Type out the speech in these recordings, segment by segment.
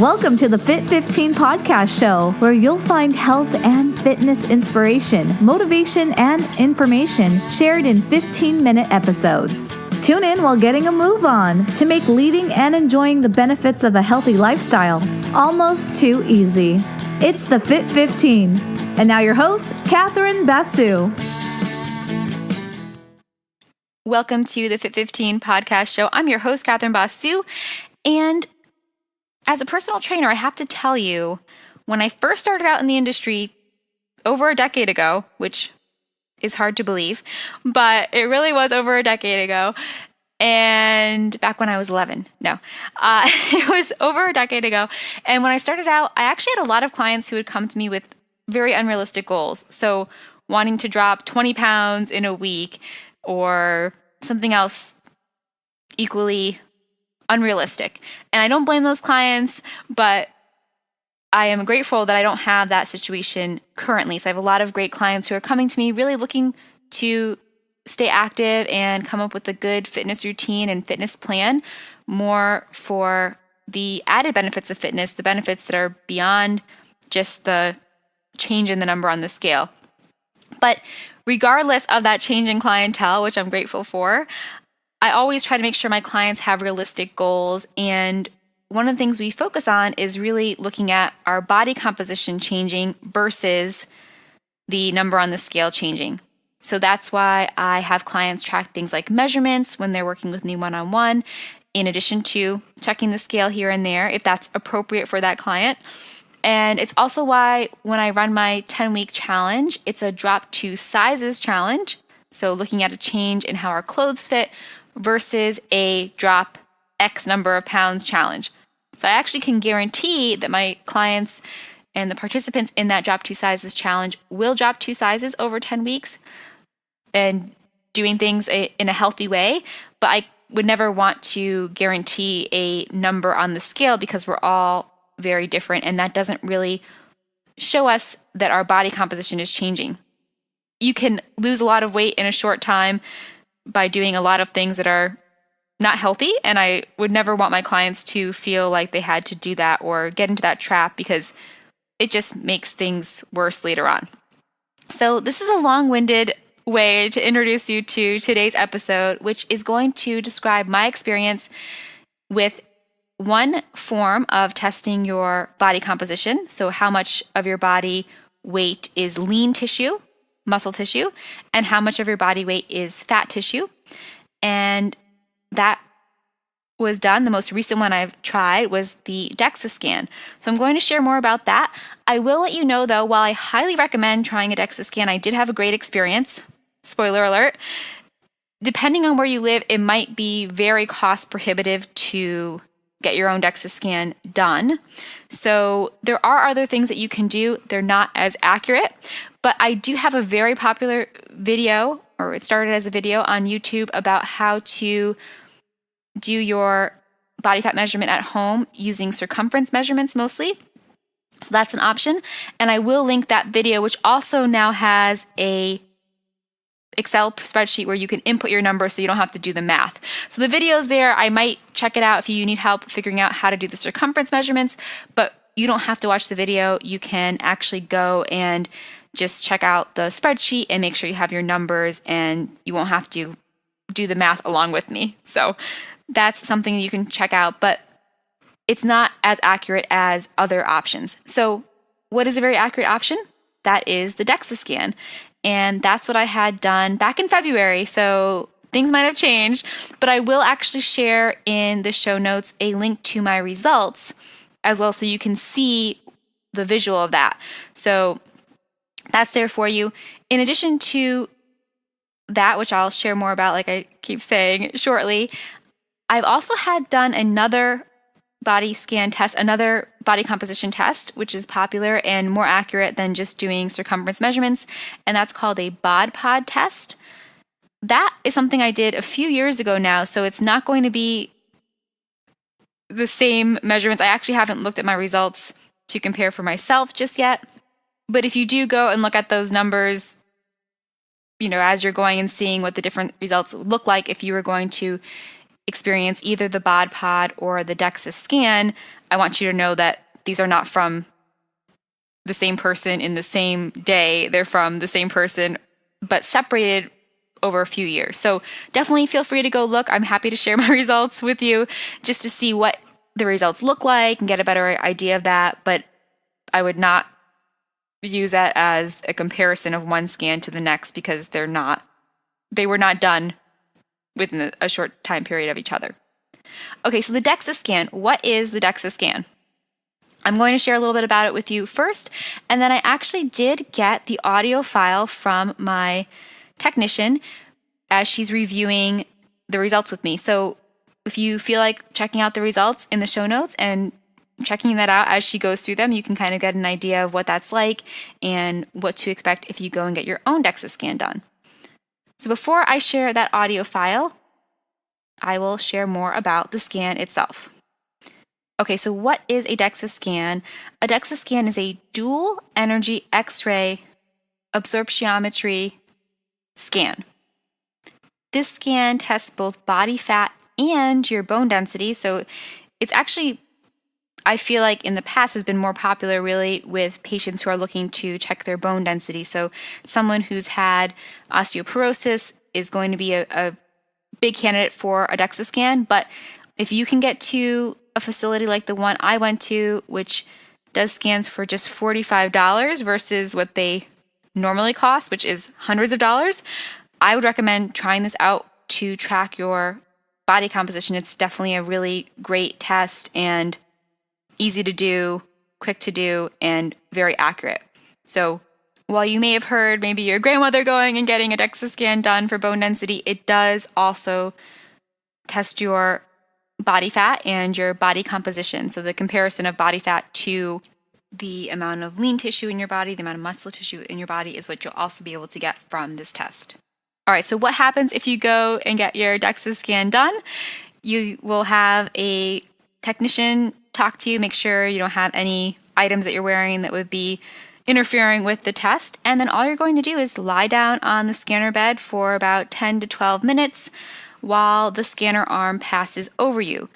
Welcome to the Fit 15 podcast show, where you'll find health and fitness inspiration, motivation, and information shared in 15-minute episodes. Tune in while getting a move on to make leading and enjoying the benefits of a healthy lifestyle almost too easy. It's the Fit 15. And now your host, Catherine Basu. Welcome to the Fit 15 podcast show. I'm your host, Catherine Basu, and as a personal trainer, I have to tell you, when I first started out in the industry over a decade ago, which is hard to believe, but it really was over a decade ago, and back when I was 11. It was over a decade ago. And when I started out, I actually had a lot of clients who would come to me with very unrealistic goals. So wanting to drop 20 pounds in a week or something else equally unrealistic. And I don't blame those clients, but I am grateful that I don't have that situation currently. So I have a lot of great clients who are coming to me really looking to stay active and come up with a good fitness routine and fitness plan, more for the added benefits of fitness, the benefits that are beyond just the change in the number on the scale. But regardless of that change in clientele, which I'm grateful for, I always try to make sure my clients have realistic goals. And one of the things we focus on is really looking at our body composition changing versus the number on the scale changing. So that's why I have clients track things like measurements when they're working with me one-on-one, in addition to checking the scale here and there if that's appropriate for that client. And it's also why when I run my 10-week challenge, it's a drop 2 sizes challenge. So looking at a change in how our clothes fit versus a drop X number of pounds challenge. So I actually can guarantee that my clients and the participants in that drop 2 sizes challenge will drop 2 sizes over 10 weeks and doing things in a healthy way. But I would never want to guarantee a number on the scale because we're all very different, and that doesn't really show us that our body composition is changing. You can lose a lot of weight in a short time by doing a lot of things that are not healthy, and I would never want my clients to feel like they had to do that or get into that trap because it just makes things worse later on. So this is a long-winded way to introduce you to today's episode, which is going to describe my experience with one form of testing your body composition. So how much of your body weight is lean tissue, muscle tissue, and how much of your body weight is fat tissue. And that was done. The most recent one I've tried was the DEXA Scan. So I'm going to share more about that. I will let you know, though, while I highly recommend trying a DEXA Scan, I did have a great experience. Spoiler alert. Depending on where you live, it might be very cost prohibitive to get your own DEXA Scan done. So there are other things that you can do. They're not as accurate, but I do have a very popular video, or it started as a video on YouTube, about how to do your body fat measurement at home using circumference measurements mostly. So that's an option. And I will link that video, which also now has a Excel spreadsheet where you can input your number so you don't have to do the math. So the video's there. I might check it out if you need help figuring out how to do the circumference measurements, but you don't have to watch the video. You can actually go and just check out the spreadsheet and make sure you have your numbers, and you won't have to do the math along with me. So that's something you can check out, but it's not as accurate as other options. So what is a very accurate option? That is the DEXA Scan. And that's what I had done back in February. So things might have changed, but I will actually share in the show notes a link to my results as well, so you can see the visual of that. So that's there for you. In addition to that, which I'll share more about, like I keep saying, shortly, I've also had done another body scan test, another body composition test, which is popular and more accurate than just doing circumference measurements, and that's called a bod pod test. That is something I did a few years ago now, so it's not going to be the same measurements. I actually haven't looked at my results to compare for myself just yet, but if you do go and look at those numbers, as you're going and seeing what the different results look like if you were going to experience either the bod pod or the DEXA scan, I want you to know that these are not from the same person in the same day. They're from the same person, but separated over a few years. So definitely feel free to go look. I'm happy to share my results with you just to see what the results look like and get a better idea of that. But I would not use that as a comparison of one scan to the next because they were not done within a short time period of each other. Okay, so the DEXA scan. What is the DEXA scan? I'm going to share a little bit about it with you first, and then I actually did get the audio file from my technician as she's reviewing the results with me. So if you feel like checking out the results in the show notes and checking that out as she goes through them, you can kind of get an idea of what that's like and what to expect if you go and get your own DEXA scan done. So before I share that audio file, I will share more about the scan itself. Okay, so what is a DEXA scan? A DEXA scan is a dual energy X-ray absorptiometry scan. This scan tests both body fat and your bone density. So it's actually, I feel like in the past has been more popular really with patients who are looking to check their bone density. So someone who's had osteoporosis is going to be a big candidate for a DEXA scan. But if you can get to a facility like the one I went to, which does scans for just $45 versus what they normally cost, which is hundreds of dollars, I would recommend trying this out to track your body composition. It's definitely a really great test and easy to do, quick to do, and very accurate. So while you may have heard maybe your grandmother going and getting a DEXA scan done for bone density, it does also test your body fat and your body composition. So the comparison of body fat to the amount of lean tissue in your body, the amount of muscle tissue in your body is what you'll also be able to get from this test. All right, so what happens if you go and get your DEXA scan done? You will have a technician talk to you, make sure you don't have any items that you're wearing that would be interfering with the test. And then all you're going to do is lie down on the scanner bed for about 10 to 12 minutes while the scanner arm passes over you.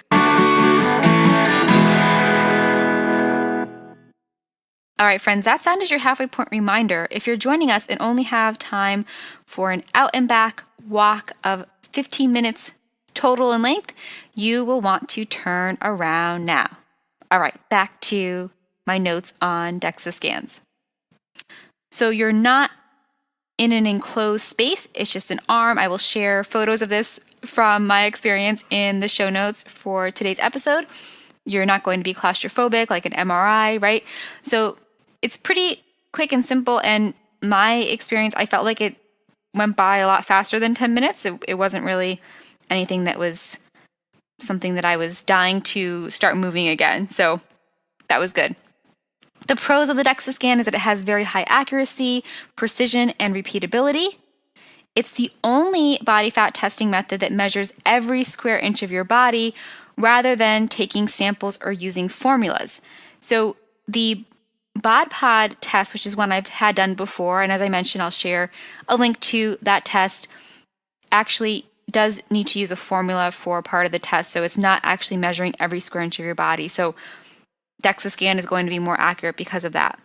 All right, friends, that sounded your halfway point reminder. If you're joining us and only have time for an out and back walk of 15 minutes total in length, you will want to turn around now. All right, back to my notes on DEXA scans. So you're not in an enclosed space. It's just an arm. I will share photos of this from my experience in the show notes for today's episode. You're not going to be claustrophobic like an MRI, right? So it's pretty quick and simple. And my experience, I felt like it went by a lot faster than 10 minutes. It wasn't really anything that was something that I was dying to start moving again. So that was good. The pros of the DEXA scan is that it has very high accuracy, precision, and repeatability. It's the only body fat testing method that measures every square inch of your body rather than taking samples or using formulas. So the bod pod test, which is one I've had done before, and as I mentioned, I'll share a link to that test, actually does need to use a formula for part of the test. So it's not actually measuring every square inch of your body. So DEXA scan is going to be more accurate because of that.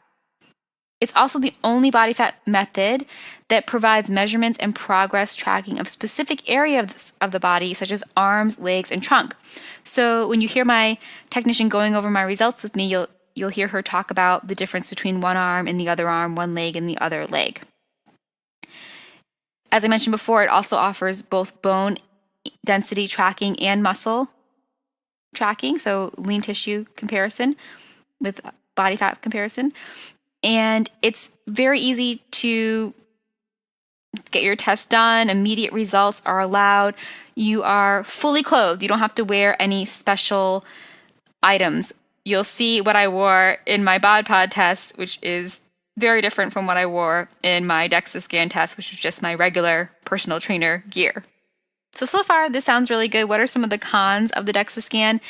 It's also the only body fat method that provides measurements and progress tracking of specific areas of the body, such as arms, legs, and trunk. So when you hear my technician going over my results with me, you'll hear her talk about the difference between one arm and the other arm, one leg and the other leg. As I mentioned before, it also offers both bone density tracking and muscle tracking, so lean tissue comparison with body fat comparison. And it's very easy to get your test done. Immediate results are allowed. You are fully clothed. You don't have to wear any special items. You'll see what I wore in my bod pod test, which is very different from what I wore in my DEXA scan test, which was just my regular personal trainer gear. So far, this sounds really good. What are some of the cons of the DEXA scan?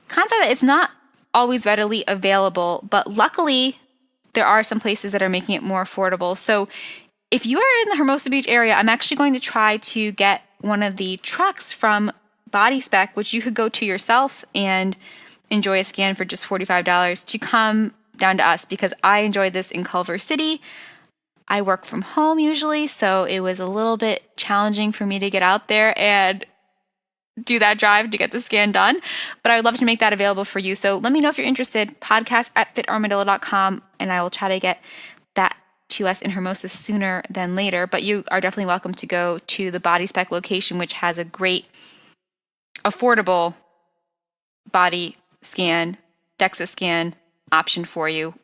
Cons are that it's not always readily available, but luckily, there are some places that are making it more affordable. So if you are in the Hermosa Beach area, I'm actually going to try to get one of the trucks from Body Spec, which you could go to yourself and enjoy a scan for just $45, to come down to us, because I enjoyed this in Culver City. I work from home usually, so it was a little bit challenging for me to get out there and do that drive to get the scan done. But I would love to make that available for you. So let me know if you're interested. podcast@fitarmadillo.com, and I will try to get that to us in Hermosa sooner than later. But you are definitely welcome to go to the Body Spec location, which has a great, affordable body scan, DEXA scan option for you.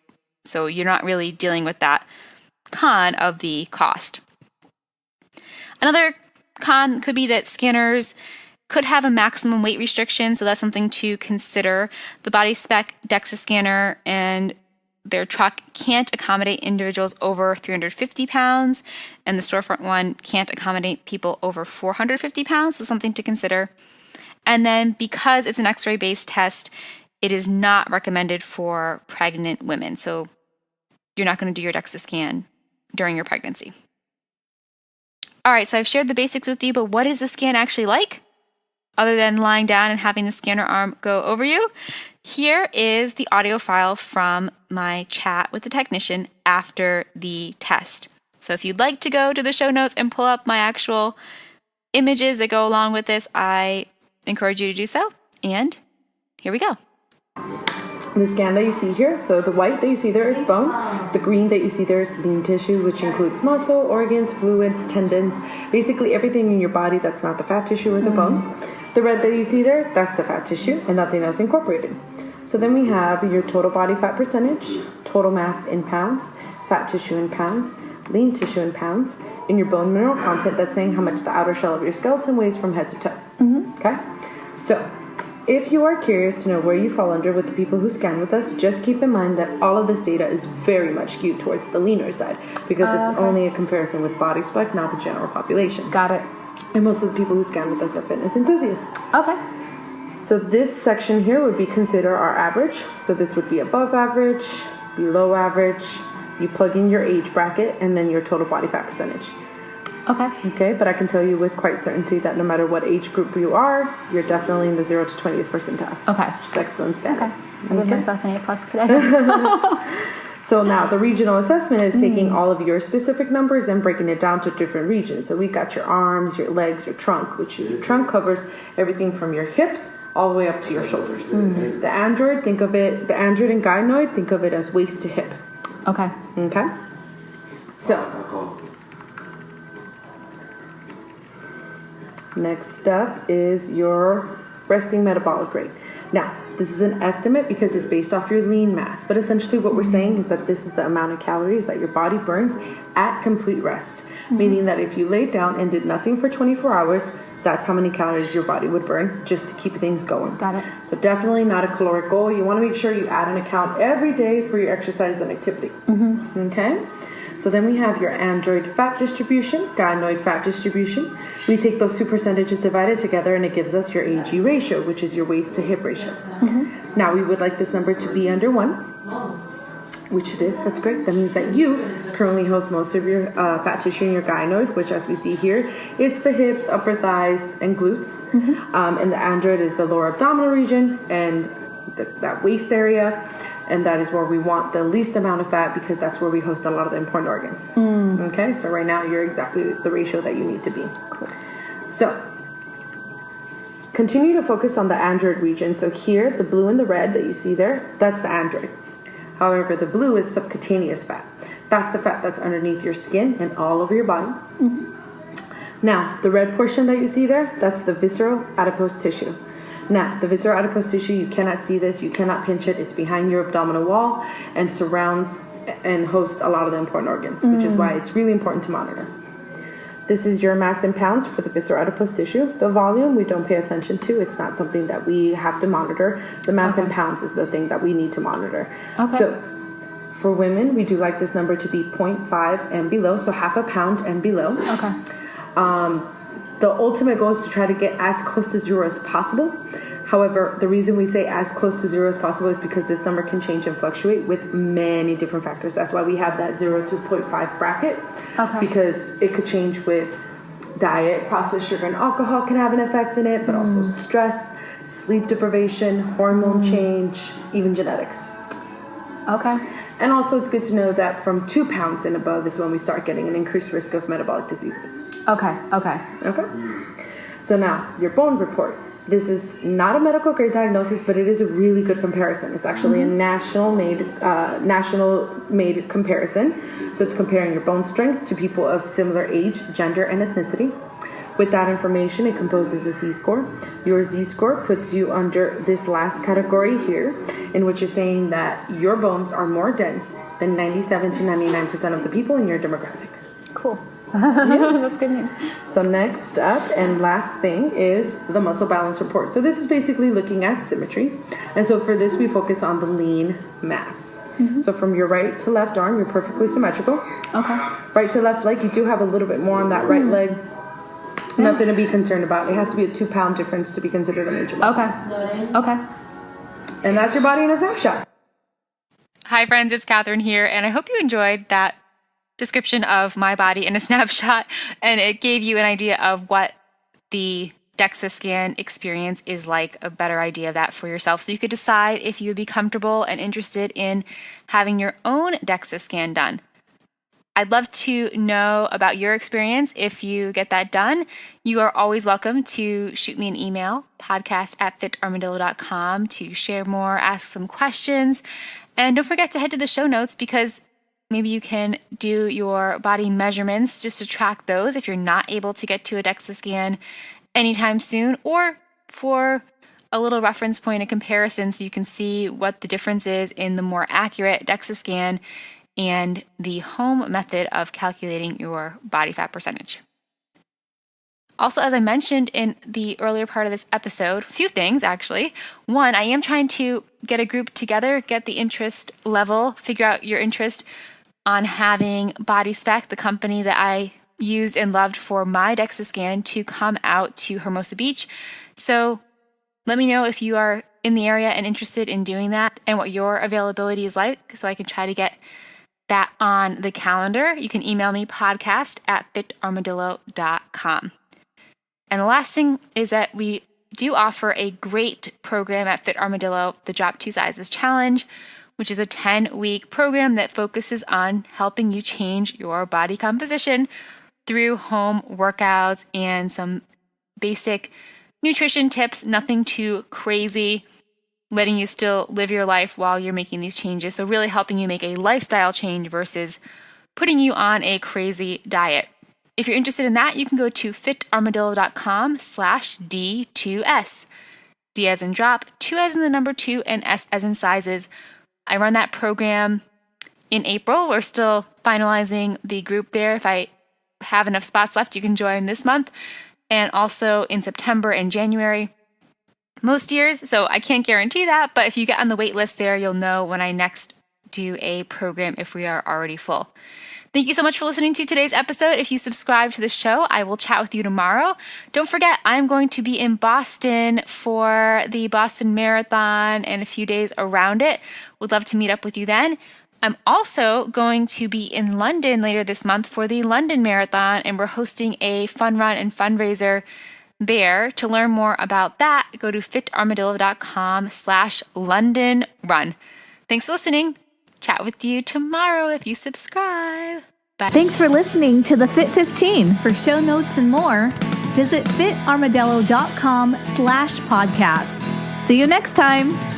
So you're not really dealing with that con of the cost. Another con could be that scanners could have a maximum weight restriction, so that's something to consider. The Body Spec DEXA scanner and their truck can't accommodate individuals over 350 pounds, and the storefront one can't accommodate people over 450 pounds, so something to consider. And then because it's an X-ray based test, it is not recommended for pregnant women, so you're not going to do your DEXA scan during your pregnancy. All right, so I've shared the basics with you, but what is the scan actually like? Other than lying down and having the scanner arm go over you, here is the audio file from my chat with the technician after the test. So if you'd like to go to the show notes and pull up my actual images that go along with this, I encourage you to do so. And here we go. The scan that you see here, so the white that you see there is bone. The green that you see there is lean tissue, which includes muscle, organs, fluids, tendons, basically everything in your body that's not the fat tissue or the bone. The red that you see there, that's the fat tissue and nothing else incorporated. So then we have your total body fat percentage, total mass in pounds, fat tissue in pounds, lean tissue in pounds, and your bone mineral content that's saying how much the outer shell of your skeleton weighs from head to toe. Okay? So if you are curious to know where you fall under with the people who scan with us, just keep in mind that all of this data is very much skewed towards the leaner side, because it's only a comparison with Body Spec, not the general population. Got it. And most of the people who scan with us are fitness enthusiasts. Okay. So this section here would be consider our average. So this would be above average, below average. You plug in your age bracket and then your total body fat percentage. Okay. Okay, but I can tell you with quite certainty that no matter what age group you are, you're definitely in the 0 to 20th percentile. Okay. Which is excellent scan. Okay. I give myself an A+ today. So now the regional assessment is taking all of your specific numbers and breaking it down to different regions. So we got your arms, your legs, your trunk, which your trunk covers everything from your hips all the way up to your shoulders. The android, think of it, the android and gynoid, think of it as waist to hip. Okay. Okay? So next up is your resting metabolic rate. Now, this is an estimate because it's based off your lean mass, but essentially what we're saying is that this is the amount of calories that your body burns at complete rest, meaning that if you laid down and did nothing for 24 hours, that's how many calories your body would burn just to keep things going. Got it. So definitely not a caloric goal. You want to make sure you add an account every day for your exercise and activity. Okay? So then we have your android fat distribution, gynoid fat distribution. We take those two percentages divided together and it gives us your AG ratio, which is your waist to hip ratio. Now we would like this number to be under 1, which it is. That's great. That means that you currently host most of your fat tissue in your gynoid, which as we see here, it's the hips, upper thighs, and glutes. And the android is the lower abdominal region and that waist area. And that is where we want the least amount of fat because that's where we host a lot of the important organs. Okay, so right now you're exactly the ratio that you need to be. Cool. So continue to focus on the android region. So here, the blue and the red that you see there, that's the android. However, the blue is subcutaneous fat. That's the fat that's underneath your skin and all over your body. Now, the red portion that you see there, that's the visceral adipose tissue. Now, the visceral adipose tissue, you cannot see this, you cannot pinch it. It's behind your abdominal wall and surrounds and hosts a lot of the important organs, which is why it's really important to monitor. This is your mass in pounds for the visceral adipose tissue. The volume we don't pay attention to. It's not something that we have to monitor. The mass in pounds is the thing that we need to monitor. So for women, we do like this number to be 0.5 and below, so half a pound and below. The ultimate goal is to try to get as close to 0 as possible. However, the reason we say as close to 0 as possible is because this number can change and fluctuate with many different factors. That's why we have that 0 to 0.5 bracket, because it could change with diet, processed sugar and alcohol can have an effect in it, but also stress, sleep deprivation, hormone change, even genetics. Okay. And also it's good to know that from 2 pounds and above is when we start getting an increased risk of metabolic diseases. Okay. So now, your bone report. This is not a medical grade diagnosis, but it is a really good comparison. It's actually a national made comparison. So it's comparing your bone strength to people of similar age, gender, and ethnicity. With that information, it composes a Z-score. Your Z-score puts you under this last category here, in which is saying that your bones are more dense than 97 to 99% of the people in your demographic. Cool. That's good news. So next up and last thing is the muscle balance report. So this is basically looking at symmetry. And so for this, we focus on the lean mass. So from your right to left arm, you're perfectly symmetrical. Okay. Right to left leg, you do have a little bit more on that right leg. Nothing to be concerned about. It has to be a 2 pound difference to be considered a major muscle. Okay. And that's your body in a snapshot. Hi, friends. It's Catherine here, and I hope you enjoyed that description of my body in a snapshot, and it gave you an idea of what the DEXA scan experience is like, a better idea of that for yourself, so you could decide if you would be comfortable and interested in having your own DEXA scan done. I'd love to know about your experience if you get that done. You are always welcome to shoot me an email, podcast@fitarmadillo.com, to share more, ask some questions. And don't forget to head to the show notes, because maybe you can do your body measurements just to track those if you're not able to get to a DEXA scan anytime soon, or for a little reference point, a comparison, so you can see what the difference is in the more accurate DEXA scan and the home method of calculating your body fat percentage. Also, as I mentioned in the earlier part of this episode, a few things actually. One, I am trying to get a group together, get the interest level, figure out your interest on having Body Spec, the company that I used and loved for my DEXA scan, to come out to Hermosa Beach. So let me know if you are in the area and interested in doing that, and what your availability is like, so I can try to get that on the calendar. You can email me, podcast@fitarmadillo.com. And the last thing is that we do offer a great program at Fit Armadillo, the Drop 2 Sizes Challenge, which is a 10-week program that focuses on helping you change your body composition through home workouts and some basic nutrition tips, nothing too crazy, letting you still live your life while you're making these changes. So really helping you make a lifestyle change versus putting you on a crazy diet. If you're interested in that, you can go to fitarmadillo.com/D2S. D as in drop, 2 as in the number 2, and S as in sizes. I run that program in April. We're still finalizing the group there. If I have enough spots left, you can join this month. And also in September and January. Most years, so I can't guarantee that, but if you get on the wait list there, you'll know when I next do a program if we are already full. Thank you so much for listening to today's episode. If you subscribe to the show, I will chat with you tomorrow. Don't forget, I'm going to be in Boston for the Boston Marathon and a few days around it. Would love to meet up with you then. I'm also going to be in London later this month for the London Marathon, and we're hosting a fun run and fundraiser there. To learn more about that, go to fitarmadillo.com/London run. Thanks for listening. Chat with you tomorrow if you subscribe. Bye. Thanks for listening to the Fit 15. For show notes and more, visit fitarmadillo.com/podcast. See you next time.